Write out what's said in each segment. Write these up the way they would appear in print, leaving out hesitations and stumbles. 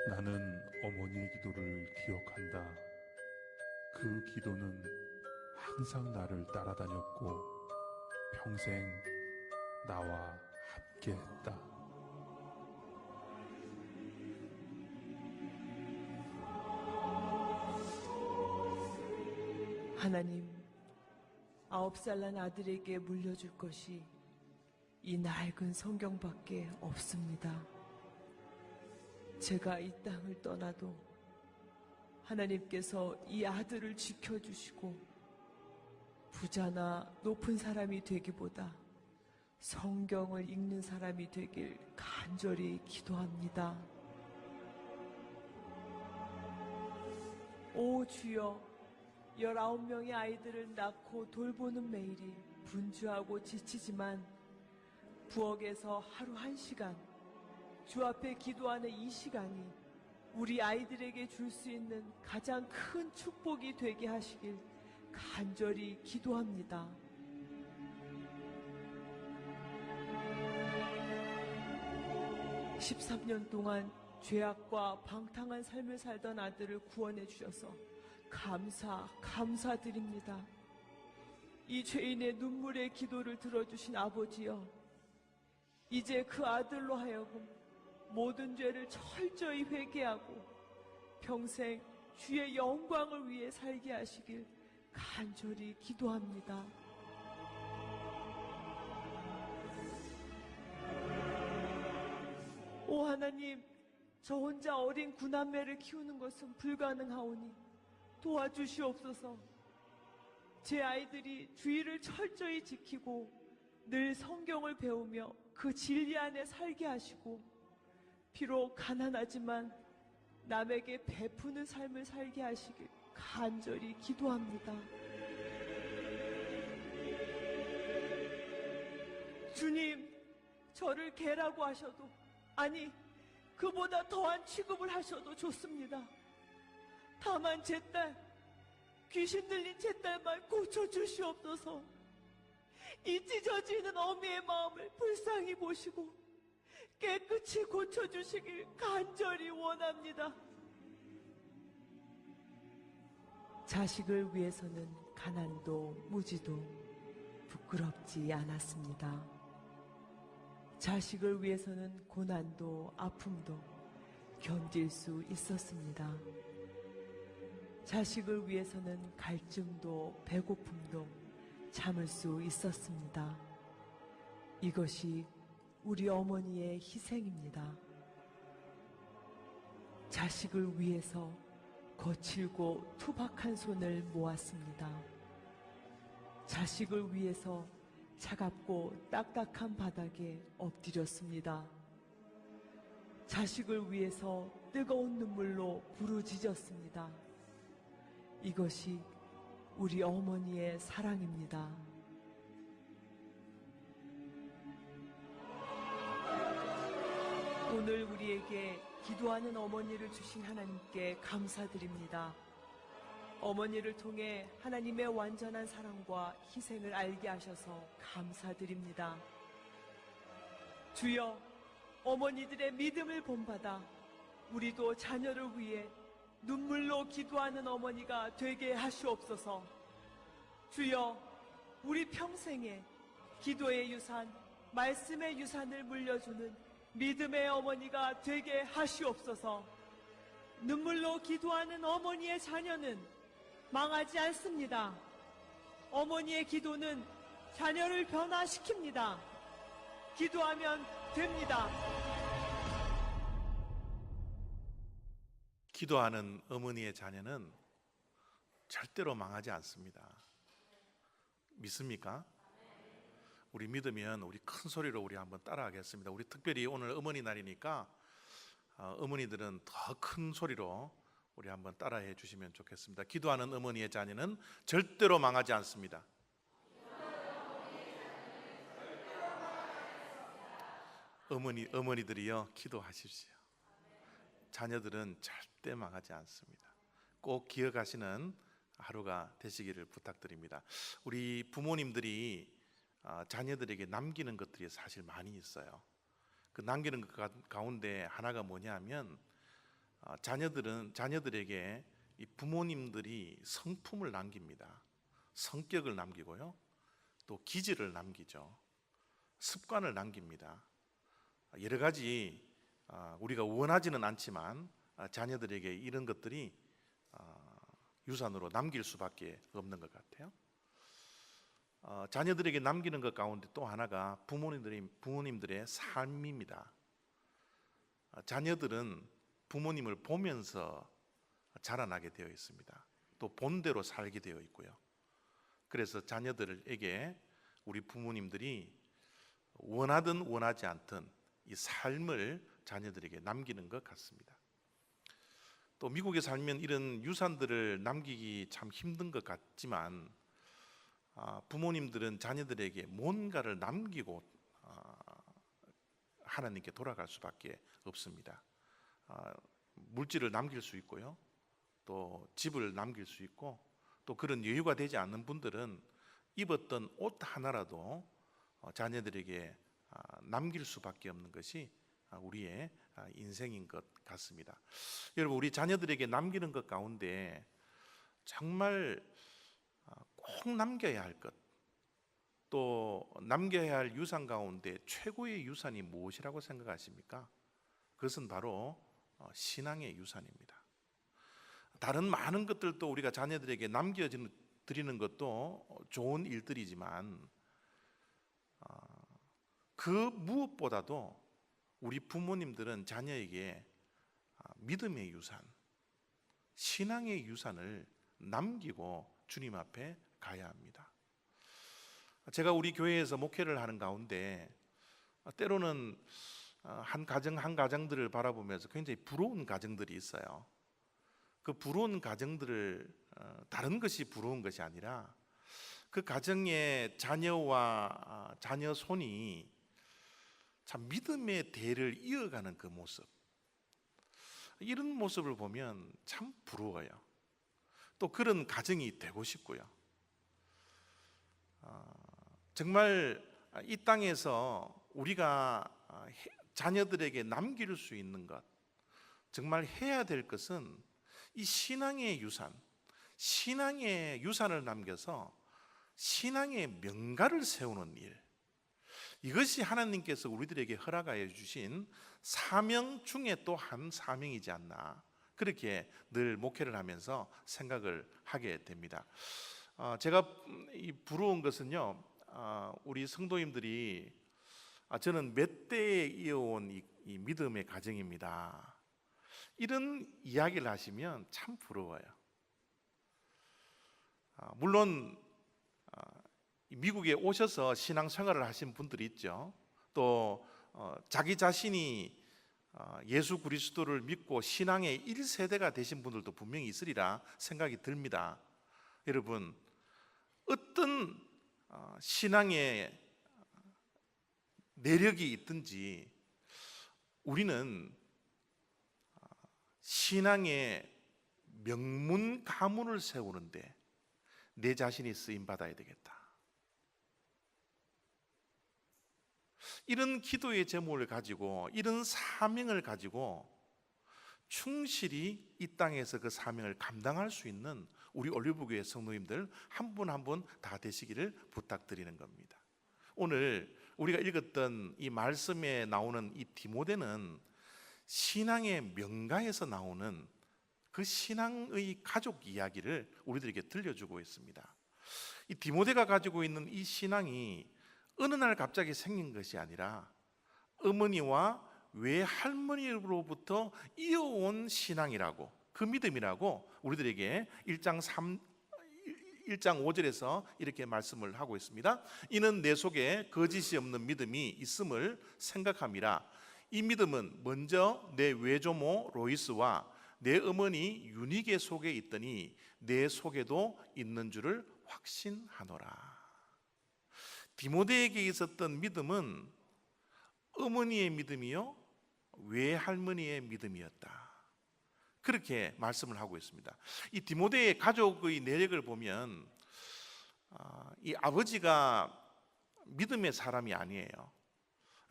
나는 어머니의 기도를 기억한다. 그 기도는 항상 나를 따라다녔고 평생 나와 함께했다. 하나님, 9살 난 아들에게 물려줄 것이 이 낡은 성경밖에 없습니다. 제가 이 땅을 떠나도 하나님께서 이 아들을 지켜주시고 부자나 높은 사람이 되기보다 성경을 읽는 사람이 되길 간절히 기도합니다. 오 주여, 19명의 아이들을 낳고 돌보는 매일이 분주하고 지치지만 부엌에서 하루 1시간, 주 앞에 기도하는 이 시간이 우리 아이들에게 줄 수 있는 가장 큰 축복이 되게 하시길 간절히 기도합니다. (13년) 동안 죄악과 방탕한 삶을 살던 아들을 구원해 주셔서 감사드립니다. 이 죄인의 눈물의 기도를 들어주신 아버지여, 이제 그 아들로 하여금 모든 죄를 철저히 회개하고 평생 주의 영광을 위해 살게 하시길 간절히 기도합니다. 오 하나님, 저 혼자 어린 구남매를 키우는 것은 불가능하오니 도와주시옵소서. 제 아이들이 주의를 철저히 지키고 늘 성경을 배우며 그 진리 안에 살게 하시고 비록 가난하지만 남에게 베푸는 삶을 살게 하시길 간절히 기도합니다. 주님, 저를 개라고 하셔도, 아니 그보다 더한 취급을 하셔도 좋습니다. 다만 제 딸, 귀신 들린 제 딸만 고쳐주시옵소서. 이 찢어지는 어미의 마음을 불쌍히 보시고 깨끗이 고쳐주시길 간절히 원합니다. 자식을 위해서는 가난도 무지도 부끄럽지 않았습니다. 자식을 위해서는 고난도 아픔도 견딜 수 있었습니다. 자식을 위해서는 갈증도 배고픔도 참을 수 있었습니다. 이것이 우리 어머니의 희생입니다. 자식을 위해서 거칠고 투박한 손을 모았습니다. 자식을 위해서 차갑고 딱딱한 바닥에 엎드렸습니다. 자식을 위해서 뜨거운 눈물로 부르짖었습니다. 이것이 우리 어머니의 사랑입니다. 오늘 우리에게 기도하는 어머니를 주신 하나님께 감사드립니다. 어머니를 통해 하나님의 완전한 사랑과 희생을 알게 하셔서 감사드립니다. 주여, 어머니들의 믿음을 본받아 우리도 자녀를 위해 눈물로 기도하는 어머니가 되게 하시옵소서. 주여, 우리 평생에 기도의 유산, 말씀의 유산을 물려주는 믿음의 어머니가 되게 하시옵소서. 눈물로 기도하는 어머니의 자녀는 망하지 않습니다. 어머니의 기도는 자녀를 변화시킵니다. 기도하면 됩니다. 기도하는 어머니의 자녀는 절대로 망하지 않습니다. 믿습니까? 우리 믿으면 우리 큰 소리로 우리 한번 따라하겠습니다. 우리 특별히 오늘 어머니 날이니까 어머니들은 더 큰 소리로 우리 한번 따라해 주시면 좋겠습니다. 기도하는 어머니의 자녀는 절대로 망하지 않습니다. 어머니들이요, 기도하십시오. 자녀들은 절대 망하지 않습니다. 꼭 기억하시는 하루가 되시기를 부탁드립니다. 우리 부모님들이 자녀들에게 남기는 것들이 사실 많이 있어요. 그 남기는 것 가운데 하나가 뭐냐 하면 자녀들에게 이 부모님들이 성품을 남깁니다. 성격을 남기고요, 또 기질을 남기죠. 습관을 남깁니다. 여러 가지 우리가 원하지는 않지만 자녀들에게 이런 것들이 유산으로 남길 수밖에 없는 것 같아요. 자녀들에게 남기는 것 가운데 또 하나가 부모님들의 삶입니다. 자녀들은 부모님을 보면서 자라나게 되어 있습니다. 또 본대로 살게 되어 있고요. 그래서 자녀들에게 우리 부모님들이 원하든 원하지 않든 이 삶을 자녀들에게 남기는 것 같습니다. 또 미국에 살면 이런 유산들을 남기기 참 힘든 것 같지만 부모님들은 자녀들에게 뭔가를 남기고 하나님께 돌아갈 수밖에 없습니다. 물질을 남길 수 있고요, 또 집을 남길 수 있고, 또 그런 여유가 되지 않는 분들은 입었던 옷 하나라도 자녀들에게 남길 수밖에 없는 것이 우리의 인생인 것 같습니다. 여러분, 우리 자녀들에게 남기는 것 가운데 정말 꼭 남겨야 할 것, 또 남겨야 할 유산 가운데 최고의 유산이 무엇이라고 생각하십니까? 그것은 바로 신앙의 유산입니다. 다른 많은 것들도 우리가 자녀들에게 남겨드리는 것도 좋은 일들이지만 그 무엇보다도 우리 부모님들은 자녀에게 믿음의 유산, 신앙의 유산을 남기고 주님 앞에 가야 합니다. 제가 우리 교회에서 목회를 하는 가운데 때로는 한 가정들을 바라보면서 굉장히 부러운 가정들이 있어요. 그 부러운 가정들을 다른 것이 부러운 것이 아니라 그 가정의 자녀와 자녀 손이 참 믿음의 대를 이어가는 그 모습, 이런 모습을 보면 참 부러워요. 또 그런 가정이 되고 싶고요. 정말 이 땅에서 우리가 자녀들에게 남길 수 있는 것, 정말 해야 될 것은 이 신앙의 유산을 남겨서 신앙의 명가를 세우는 일, 이것이 하나님께서 우리들에게 허락하여 주신 사명 중에 또 한 사명이지 않나, 그렇게 늘 목회를 하면서 생각을 하게 됩니다. 제가 이 부러운 것은요, 우리 성도님들이 저는 몇 대에 이어온 이 믿음의 가정입니다, 이런 이야기를 하시면 참 부러워요. 물론 미국에 오셔서 신앙생활을 하신 분들이 있죠. 또 자기 자신이 예수 그리스도를 믿고 신앙의 1세대가 되신 분들도 분명히 있으리라 생각이 듭니다. 여러분, 어떤 신앙의 내력이 있든지 우리는 신앙의 명문 가문을 세우는데 내 자신이 쓰임 받아야 되겠다, 이런 기도의 제목을 가지고, 이런 사명을 가지고 충실히 이 땅에서 그 사명을 감당할 수 있는 우리 올리브교회 성도님들 한 분 한 분 다 되시기를 부탁드리는 겁니다. 오늘 우리가 읽었던 이 말씀에 나오는 이 디모데는 신앙의 명가에서 나오는 그 신앙의 가족 이야기를 우리들에게 들려주고 있습니다. 이 디모데가 가지고 있는 이 신앙이 어느 날 갑자기 생긴 것이 아니라 어머니와 외할머니로부터 이어온 신앙이라고, 그 믿음이라고 우리들에게 1장 5절에서 이렇게 말씀을 하고 있습니다. 이는 내 속에 거짓이 없는 믿음이 있음을 생각함이라. 이 믿음은 먼저 내 외조모 로이스와 내 어머니 유니게 속에 있더니 내 속에도 있는 줄을 확신하노라. 디모데에게 있었던 믿음은 어머니의 믿음이요 외할머니의 믿음이었다, 그렇게 말씀을 하고 있습니다. 이 디모데의 가족의 내력을 보면 이 아버지가 믿음의 사람이 아니에요.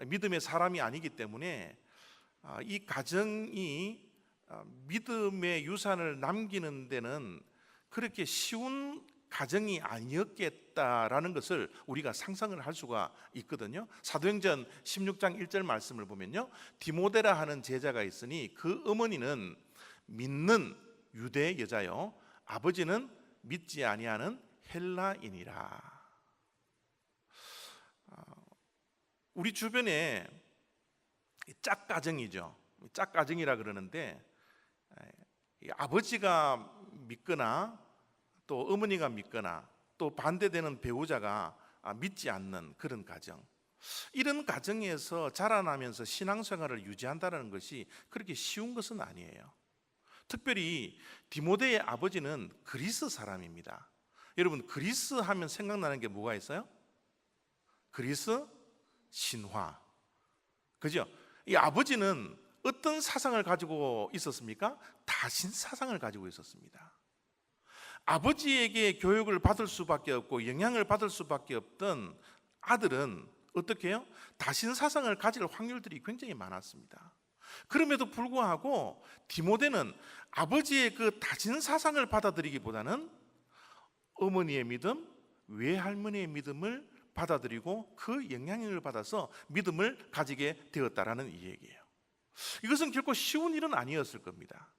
믿음의 사람이 아니기 때문에 이 가정이 믿음의 유산을 남기는 데는 그렇게 쉬운 가정이 아니었겠다라는 것을 우리가 상상을 할 수가 있거든요. 사도행전 16장 1절 말씀을 보면요, 디모데라 하는 제자가 있으니 그 어머니는 믿는 유대 여자요 아버지는 믿지 아니하는 헬라인이라. 우리 주변에 짝가정이죠. 짝가정이라 그러는데, 아버지가 믿거나 또 어머니가 믿거나 또 반대되는 배우자가 믿지 않는 그런 가정, 이런 가정에서 자라나면서 신앙생활을 유지한다는 것이 그렇게 쉬운 것은 아니에요. 특별히 디모데의 아버지는 그리스 사람입니다. 여러분, 그리스 하면 생각나는 게 뭐가 있어요? 그리스 신화, 그죠? 이 아버지는 어떤 사상을 가지고 있었습니까? 다신 사상을 가지고 있었습니다. 아버지에게 교육을 받을 수밖에 없고 영향을 받을 수밖에 없던 아들은 어떻게 해요? 다신 사상을 가질 확률들이 굉장히 많았습니다. 그럼에도 불구하고 디모데는 아버지의 그 다신 사상을 받아들이기보다는 어머니의 믿음, 외할머니의 믿음을 받아들이고 그 영향력을 받아서 믿음을 가지게 되었다라는 이 얘기예요. 이것은 결코 쉬운 일은 아니었을 겁니다.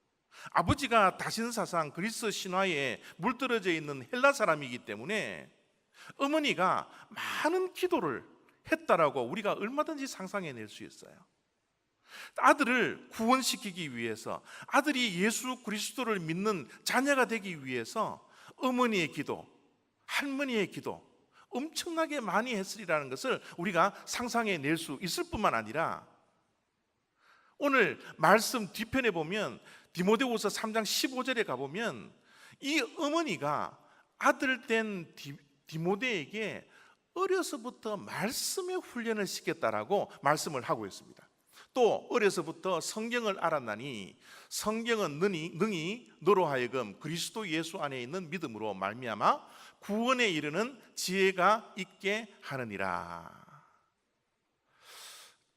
아버지가 다신 사상, 그리스 신화에 물들어져 있는 헬라 사람이기 때문에 어머니가 많은 기도를 했다라고 우리가 얼마든지 상상해낼 수 있어요. 아들을 구원시키기 위해서, 아들이 예수 그리스도를 믿는 자녀가 되기 위해서 어머니의 기도, 할머니의 기도 엄청나게 많이 했으리라는 것을 우리가 상상해낼 수 있을 뿐만 아니라, 오늘 말씀 뒤편에 보면 디모데후서 3장 15절에 가보면 이 어머니가 아들 된 디모데에게 어려서부터 말씀의 훈련을 시켰다라고 말씀을 하고 있습니다. 또 어려서부터 성경을 알았나니 성경은 능히 너로 하여금 그리스도 예수 안에 있는 믿음으로 말미암아 구원에 이르는 지혜가 있게 하느니라.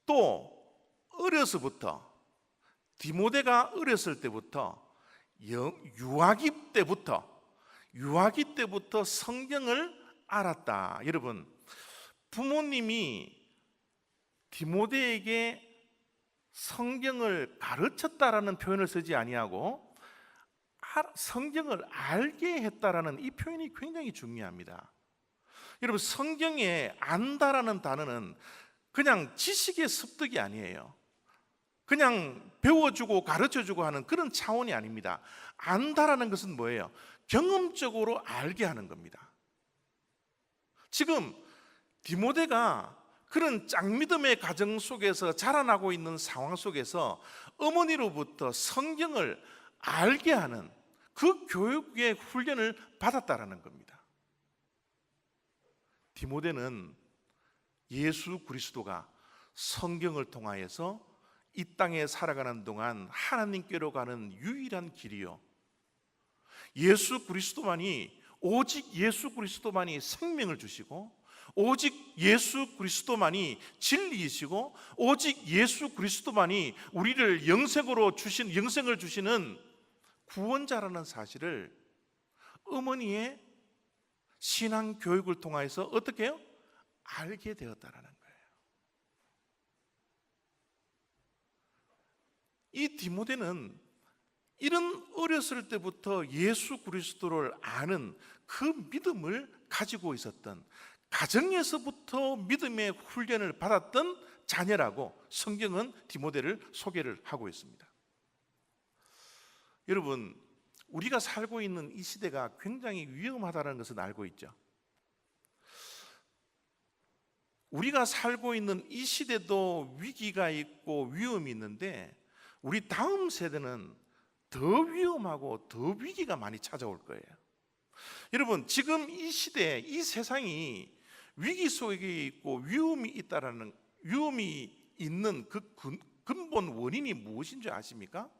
또 어려서부터, 디모데가 어렸을 때부터, 유아기 때부터 성경을 알았다. 여러분, 부모님이 디모데에게 성경을 가르쳤다라는 표현을 쓰지 아니하고 성경을 알게 했다라는 이 표현이 굉장히 중요합니다. 여러분, 성경에 안다라는 단어는 그냥 지식의 습득이 아니에요. 그냥 배워주고 가르쳐주고 하는 그런 차원이 아닙니다. 안다라는 것은 뭐예요? 경험적으로 알게 하는 겁니다. 지금 디모데가 그런 짝믿음의 가정 속에서 자라나고 있는 상황 속에서 어머니로부터 성경을 알게 하는 그 교육의 훈련을 받았다라는 겁니다. 디모데는 예수 그리스도가 성경을 통하여서 이 땅에 살아가는 동안 하나님께로 가는 유일한 길이요, 예수 그리스도만이, 오직 예수 그리스도만이 생명을 주시고, 오직 예수 그리스도만이 진리이시고, 오직 예수 그리스도만이 우리를 영생을 주시는 구원자라는 사실을 어머니의 신앙 교육을 통해서 어떻게 해요? 알게 되었다라는 거예요. 이 디모데는 이런 어렸을 때부터 예수 그리스도를 아는 그 믿음을 가지고 있었던, 가정에서부터 믿음의 훈련을 받았던 자녀라고 성경은 디모데를 소개를 하고 있습니다. 여러분, 우리가 살고 있는 이 시대가 굉장히 위험하다는 것은 알고 있죠. 우리가 살고 있는 이 시대도 위기가 있고 위험이 있는데, 우리 다음 세대는 더 위험하고 더 위기가 많이 찾아올 거예요. 여러분, 지금 이 시대, 이 세상이 위기 속에 있고 위험이 있는 그 근본 원인이 무엇인 줄 아십니까?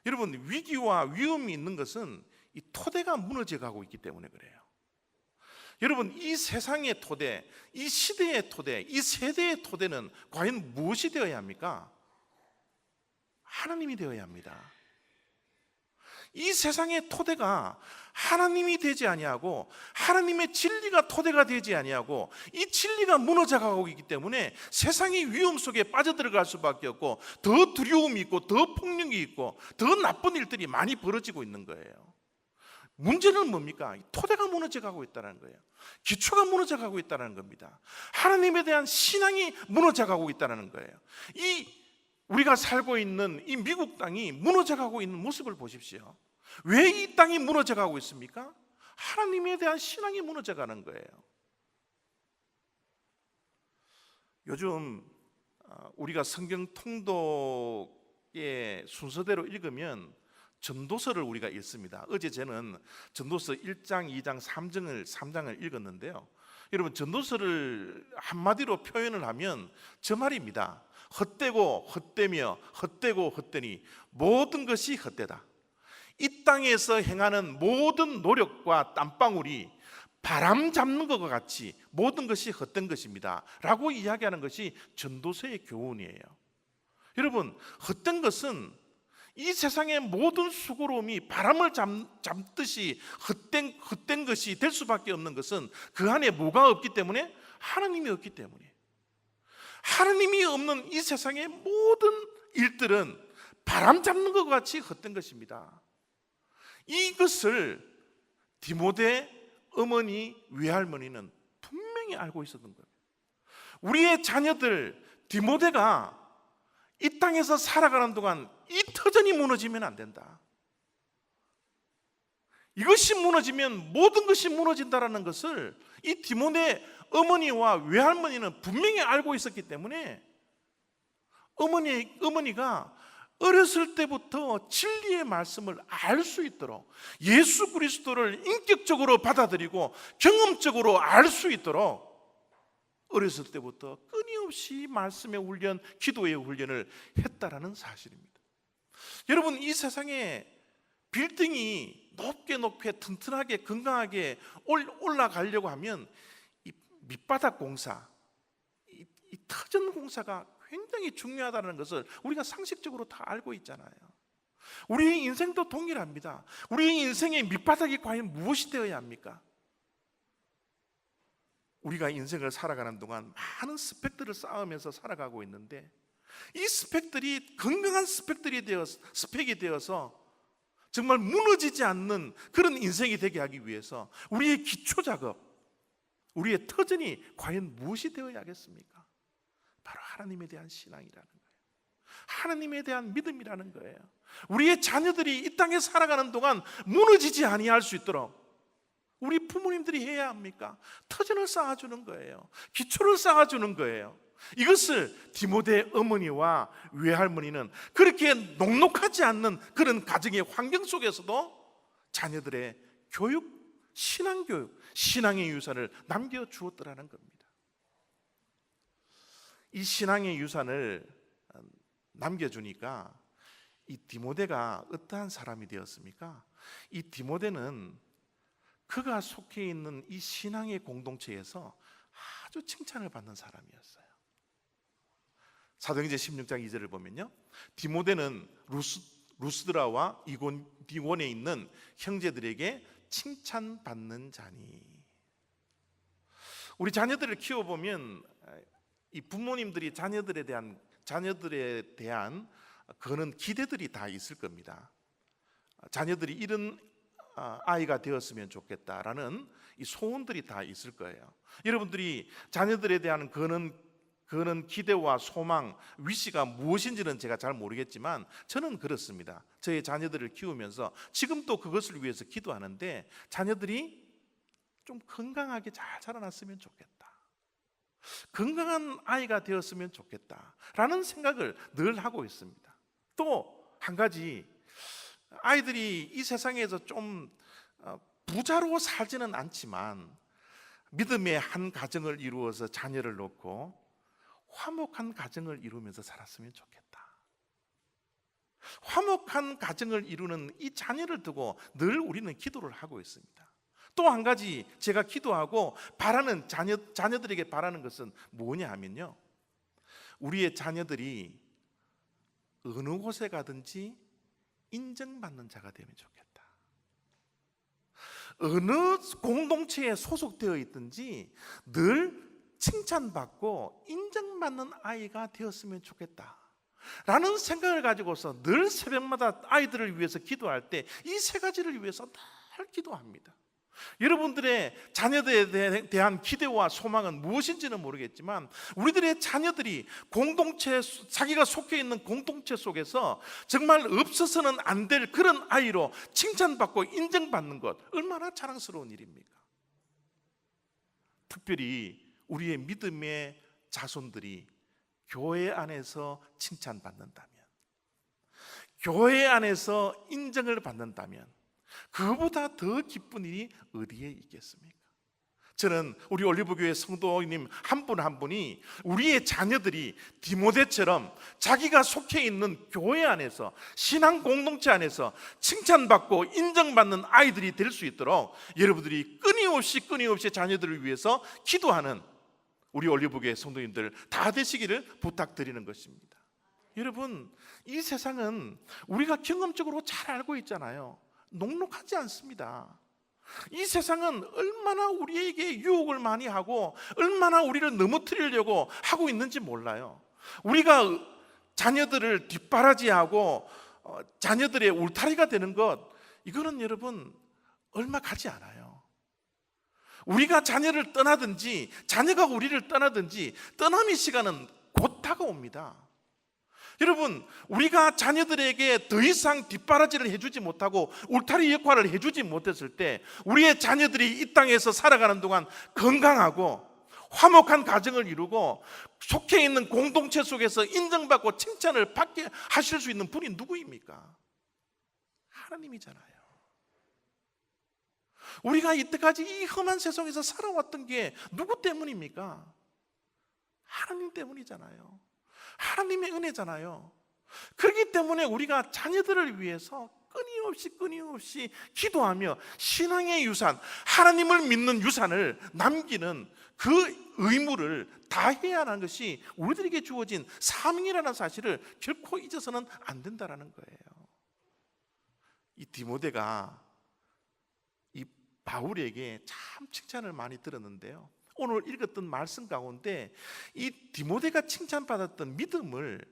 여러분, 위기와 위험이 있는 것은 이 토대가 무너져 가고 있기 때문에 그래요. 여러분, 이 세상의 토대, 이 시대의 토대, 이 세대의 토대는 과연 무엇이 되어야 합니까? 하나님이 되어야 합니다. 이 세상의 토대가 하나님이 되지 아니하고 하나님의 진리가 토대가 되지 아니하고 이 진리가 무너져가고 있기 때문에 세상의 위험 속에 빠져들어갈 수밖에 없고 더 두려움이 있고 더 폭력이 있고 더 나쁜 일들이 많이 벌어지고 있는 거예요. 문제는 뭡니까? 토대가 무너져가고 있다는 거예요. 기초가 무너져가고 있다는 겁니다. 하나님에 대한 신앙이 무너져가고 있다는 거예요. 우리가 살고 있는 이 미국 땅이 무너져가고 있는 모습을 보십시오. 왜 이 땅이 무너져가고 있습니까? 하나님에 대한 신앙이 무너져가는 거예요. 요즘 우리가 성경 통독의 순서대로 읽으면 전도서를 우리가 읽습니다. 어제 저는 전도서 1장, 2장, 3장을 읽었는데요. 여러분, 전도서를 한마디로 표현을 하면 저 말입니다. 헛되고 헛되며 헛되고 헛되니 모든 것이 헛되다. 이 땅에서 행하는 모든 노력과 땀방울이 바람 잡는 것과 같이 모든 것이 헛된 것입니다 라고 이야기하는 것이 전도서의 교훈이에요. 여러분, 헛된 것은 이 세상의 모든 수고로움이 바람을 잡듯이 헛된 것이 될 수밖에 없는 것은 그 안에 뭐가 없기 때문에? 하나님이 없기 때문에. 하나님이 없는 이 세상의 모든 일들은 바람 잡는 것과 같이 헛된 것입니다. 이것을 디모데 어머니, 외할머니는 분명히 알고 있었던 거예요. 우리의 자녀들 디모데가 이 땅에서 살아가는 동안 이 터전이 무너지면 안 된다. 이것이 무너지면 모든 것이 무너진다라는 것을 이 디모데 어머니와 외할머니는 분명히 알고 있었기 때문에 어머니가 어렸을 때부터 진리의 말씀을 알 수 있도록 예수 그리스도를 인격적으로 받아들이고 경험적으로 알 수 있도록 어렸을 때부터 끊임없이 말씀의 훈련, 기도의 훈련을 했다라는 사실입니다. 여러분, 이 세상에 빌딩이 높게 튼튼하게 건강하게 올라가려고 하면 이 밑바닥 공사, 이 터전 공사가 굉장히 중요하다는 것을 우리가 상식적으로 다 알고 있잖아요. 우리의 인생도 동일합니다. 우리의 인생의 밑바닥이 과연 무엇이 되어야 합니까? 우리가 인생을 살아가는 동안 많은 스펙들을 쌓으면서 살아가고 있는데 이 스펙들이 건강한 스펙이 되어서 정말 무너지지 않는 그런 인생이 되게 하기 위해서 우리의 기초 작업, 우리의 터전이 과연 무엇이 되어야 하겠습니까? 바로 하나님에 대한 신앙이라는 거예요. 하나님에 대한 믿음이라는 거예요. 우리의 자녀들이 이 땅에 살아가는 동안 무너지지 아니할 수 있도록 우리 부모님들이 해야 합니까? 터전을 쌓아주는 거예요. 기초를 쌓아주는 거예요. 이것을 디모데 어머니와 외할머니는 그렇게 녹록하지 않는 그런 가정의 환경 속에서도 자녀들의 교육, 신앙교육, 신앙의 유산을 남겨주었더라는 겁니다. 이 신앙의 유산을 남겨주니까 이 디모데가 어떠한 사람이 되었습니까? 이 디모데는 그가 속해 있는 이 신앙의 공동체에서 아주 칭찬을 받는 사람이었어요. 사도행전 16장 2절을 보면요, 디모데는 루스드라와 이고니온에 있는 형제들에게 칭찬받는 자니. 우리 자녀들을 키워보면 이 부모님들이 자녀들에 대한 그런 기대들이 다 있을 겁니다. 자녀들이 이런 아이가 되었으면 좋겠다라는 이 소원들이 다 있을 거예요. 여러분들이 자녀들에 대한 그런 기대와 소망, 위시가 무엇인지는 제가 잘 모르겠지만 저는 그렇습니다. 저의 자녀들을 키우면서 지금도 그것을 위해서 기도하는데 자녀들이 좀 건강하게 잘 자라났으면 좋겠다, 건강한 아이가 되었으면 좋겠다라는 생각을 늘 하고 있습니다. 또 한 가지, 아이들이 이 세상에서 좀 부자로 살지는 않지만 믿음의 한 가정을 이루어서 자녀를 놓고 화목한 가정을 이루면서 살았으면 좋겠다. 화목한 가정을 이루는 이 자녀를 두고 늘 우리는 기도를 하고 있습니다. 또 한 가지 제가 기도하고 바라는 자녀들에게 바라는 것은 뭐냐 하면요, 우리의 자녀들이 어느 곳에 가든지 인정받는 자가 되면 좋겠다. 어느 공동체에 소속되어 있든지 늘 칭찬받고 인정받는 아이가 되었으면 좋겠다 라는 생각을 가지고서 늘 새벽마다 아이들을 위해서 기도할 때 이 세 가지를 위해서 늘 기도합니다. 여러분들의 자녀들에 대한 기대와 소망은 무엇인지는 모르겠지만 우리들의 자녀들이 공동체, 자기가 속해 있는 공동체 속에서 정말 없어서는 안 될 그런 아이로 칭찬받고 인정받는 것, 얼마나 자랑스러운 일입니까? 특별히 우리의 믿음의 자손들이 교회 안에서 칭찬받는다면, 교회 안에서 인정을 받는다면 그보다 더 기쁜 일이 어디에 있겠습니까? 저는 우리 올리브교회 성도님 한 분 한 분이 우리의 자녀들이 디모데처럼 자기가 속해 있는 교회 안에서, 신앙 공동체 안에서 칭찬받고 인정받는 아이들이 될 수 있도록 여러분들이 끊임없이 자녀들을 위해서 기도하는 우리 올리브교회 성도님들 다 되시기를 부탁드리는 것입니다. 여러분, 이 세상은 우리가 경험적으로 잘 알고 있잖아요. 녹록하지 않습니다. 이 세상은 얼마나 우리에게 유혹을 많이 하고 얼마나 우리를 넘어뜨리려고 하고 있는지 몰라요. 우리가 자녀들을 뒷바라지하고 자녀들의 울타리가 되는 것, 이거는 여러분 얼마 가지 않아요. 우리가 자녀를 떠나든지 자녀가 우리를 떠나든지 떠남의 시간은 곧 다가옵니다. 여러분, 우리가 자녀들에게 더 이상 뒷바라지를 해주지 못하고 울타리 역할을 해주지 못했을 때 우리의 자녀들이 이 땅에서 살아가는 동안 건강하고 화목한 가정을 이루고 속해 있는 공동체 속에서 인정받고 칭찬을 받게 하실 수 있는 분이 누구입니까? 하나님이잖아요. 우리가 이때까지 이 험한 세상에서 살아왔던 게 누구 때문입니까? 하나님 때문이잖아요. 하나님의 은혜잖아요. 그렇기 때문에 우리가 자녀들을 위해서 끊임없이 기도하며 신앙의 유산, 하나님을 믿는 유산을 남기는 그 의무를 다해야 하는 것이 우리들에게 주어진 사명이라는 사실을 결코 잊어서는 안 된다는 거예요. 이 디모데가 이 바울에게 참 칭찬을 많이 들었는데요, 오늘 읽었던 말씀 가운데 이 디모데가 칭찬받았던 믿음을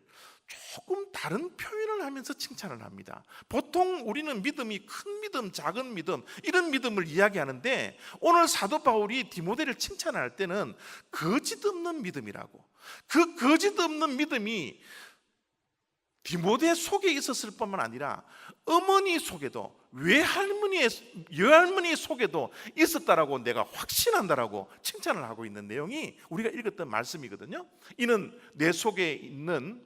조금 다른 표현을 하면서 칭찬을 합니다. 보통 우리는 믿음이 큰 믿음, 작은 믿음, 이런 믿음을 이야기하는데 오늘 사도 바울이 디모데를 칭찬할 때는 거짓 없는 믿음이라고, 그 거짓 없는 믿음이 디모데 속에 있었을 뿐만 아니라 어머니 속에도, 외할머니 속에도 있었다라고 내가 확신한다라고 칭찬을 하고 있는 내용이 우리가 읽었던 말씀이거든요. 이는 내 속에 있는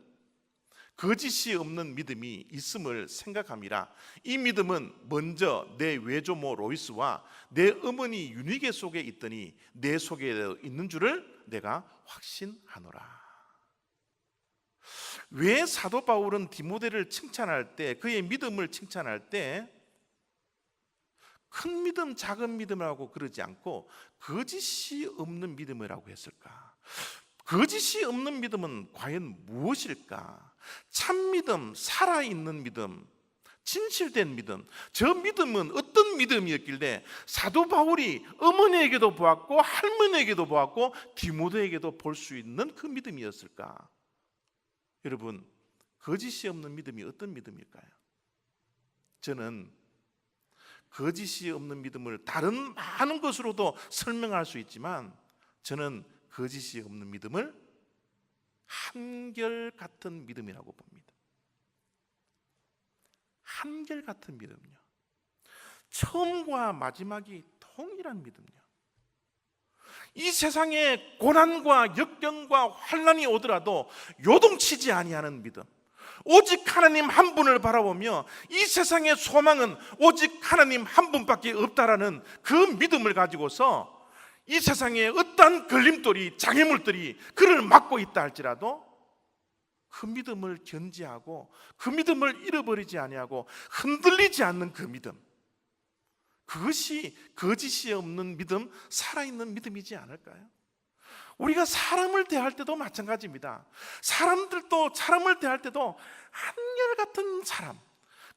거짓이 없는 믿음이 있음을 생각함이라. 이 믿음은 먼저 내 외조모 로이스와 내 어머니 유니게 속에 있더니 내 속에 있는 줄을 내가 확신하노라. 왜 사도 바울은 디모데를 칭찬할 때, 그의 믿음을 칭찬할 때 큰 믿음, 작은 믿음이라고 그러지 않고 거짓이 없는 믿음이라고 했을까? 거짓이 없는 믿음은 과연 무엇일까? 참 믿음, 살아있는 믿음, 진실된 믿음, 저 믿음은 어떤 믿음이었길래 사도 바울이 어머니에게도 보았고 할머니에게도 보았고 디모데에게도 볼 수 있는 그 믿음이었을까? 여러분, 거짓이 없는 믿음이 어떤 믿음일까요? 저는 거짓이 없는 믿음을 다른 많은 것으로도 설명할 수 있지만 저는 거짓이 없는 믿음을 한결같은 믿음이라고 봅니다. 한결같은 믿음요. 처음과 마지막이 동일한 믿음요. 이 세상에 고난과 역경과 환난이 오더라도 요동치지 아니하는 믿음, 오직 하나님 한 분을 바라보며 이 세상의 소망은 오직 하나님 한 분밖에 없다라는 그 믿음을 가지고서 이 세상에 어떠한 걸림돌이, 장애물들이 그를 막고 있다 할지라도 그 믿음을 견지하고 그 믿음을 잃어버리지 아니하고 흔들리지 않는 그 믿음, 그것이 거짓이 없는 믿음, 살아있는 믿음이지 않을까요? 우리가 사람을 대할 때도 마찬가지입니다. 사람을 대할 때도 한결같은 사람,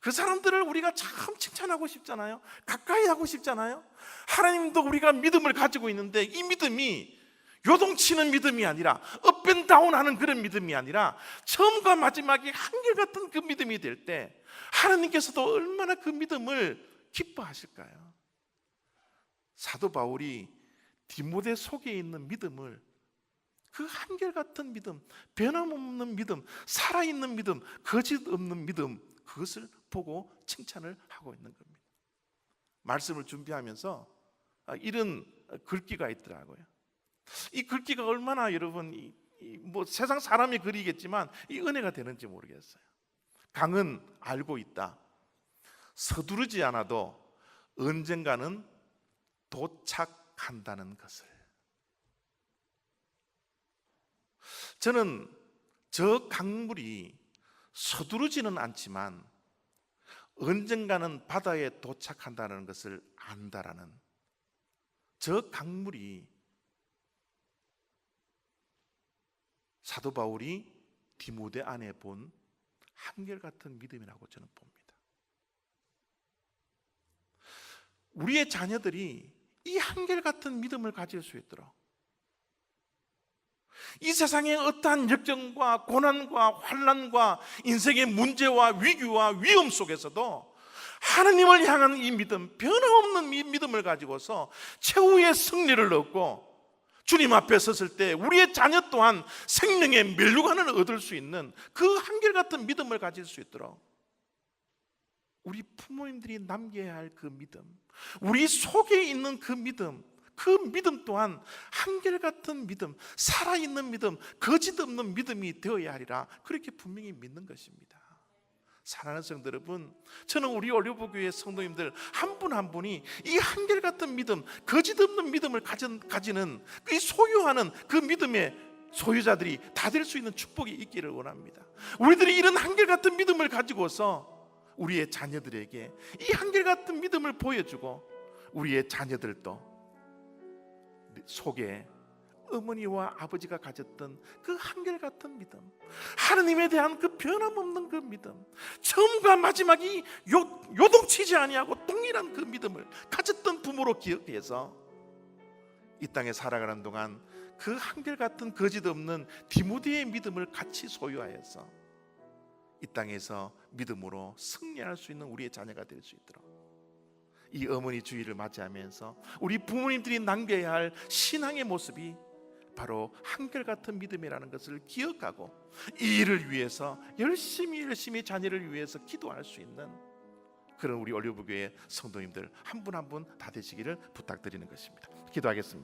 그 사람들을 우리가 참 칭찬하고 싶잖아요. 가까이 하고 싶잖아요. 하나님도 우리가 믿음을 가지고 있는데 이 믿음이 요동치는 믿음이 아니라 업앤다운하는 그런 믿음이 아니라 처음과 마지막이 한결같은 그 믿음이 될 때 하나님께서도 얼마나 그 믿음을 기뻐하실까요? 사도 바울이 디모데 속에 있는 믿음을, 그 한결같은 믿음, 변함없는 믿음, 살아있는 믿음, 거짓 없는 믿음, 그것을 보고 칭찬을 하고 있는 겁니다. 말씀을 준비하면서 이런 글귀가 있더라고요. 이 글귀가 얼마나 여러분 뭐 세상 사람이 그리겠지만 이 은혜가 되는지 모르겠어요. 강은 알고 있다. 서두르지 않아도 언젠가는 도착한다는 것을. 저는 저 강물이 서두르지는 않지만 언젠가는 바다에 도착한다는 것을 안다라는, 저 강물이 사도 바울이 디모데 안에 본 한결같은 믿음이라고 저는 봅니다. 우리의 자녀들이 이 한결같은 믿음을 가질 수 있도록, 이 세상의 어떠한 역경과 고난과 환난과 인생의 문제와 위기와 위험 속에서도 하나님을 향한 이 믿음, 변함없는 이 믿음을 가지고서 최후의 승리를 얻고 주님 앞에 섰을 때 우리의 자녀 또한 생명의 멸류관을 얻을 수 있는 그 한결같은 믿음을 가질 수 있도록 우리 부모님들이 남겨야 할 그 믿음, 우리 속에 있는 그 믿음 또한 한결같은 믿음, 살아있는 믿음, 거짓 없는 믿음이 되어야 하리라, 그렇게 분명히 믿는 것입니다. 사랑하는 성도 여러분, 저는 우리 올리브교회 성도님들 한 분 한 분이 이 한결같은 믿음, 거짓 없는 믿음을 가지는, 그 소유하는 그 믿음의 소유자들이 다 될 수 있는 축복이 있기를 원합니다. 우리들이 이런 한결같은 믿음을 가지고서 우리의 자녀들에게 이 한결같은 믿음을 보여주고 우리의 자녀들도 속에 어머니와 아버지가 가졌던 그 한결같은 믿음, 하나님에 대한 그 변함없는 그 믿음, 처음과 마지막이 요동치지 아니하고 동일한 그 믿음을 가졌던 부모로 기억해서 이 땅에 살아가는 동안 그 한결같은 거짓 없는 디모데의 믿음을 같이 소유하여서 이 땅에서 믿음으로 승리할 수 있는 우리의 자녀가 될 수 있도록 이 어머니 주일을 맞이하면서 우리 부모님들이 남겨야 할 신앙의 모습이 바로 한결같은 믿음이라는 것을 기억하고 이 일을 위해서 열심히 자녀를 위해서 기도할 수 있는 그런 우리 올리브교회 성도님들 한 분 한 분 다 되시기를 부탁드리는 것입니다. 기도하겠습니다.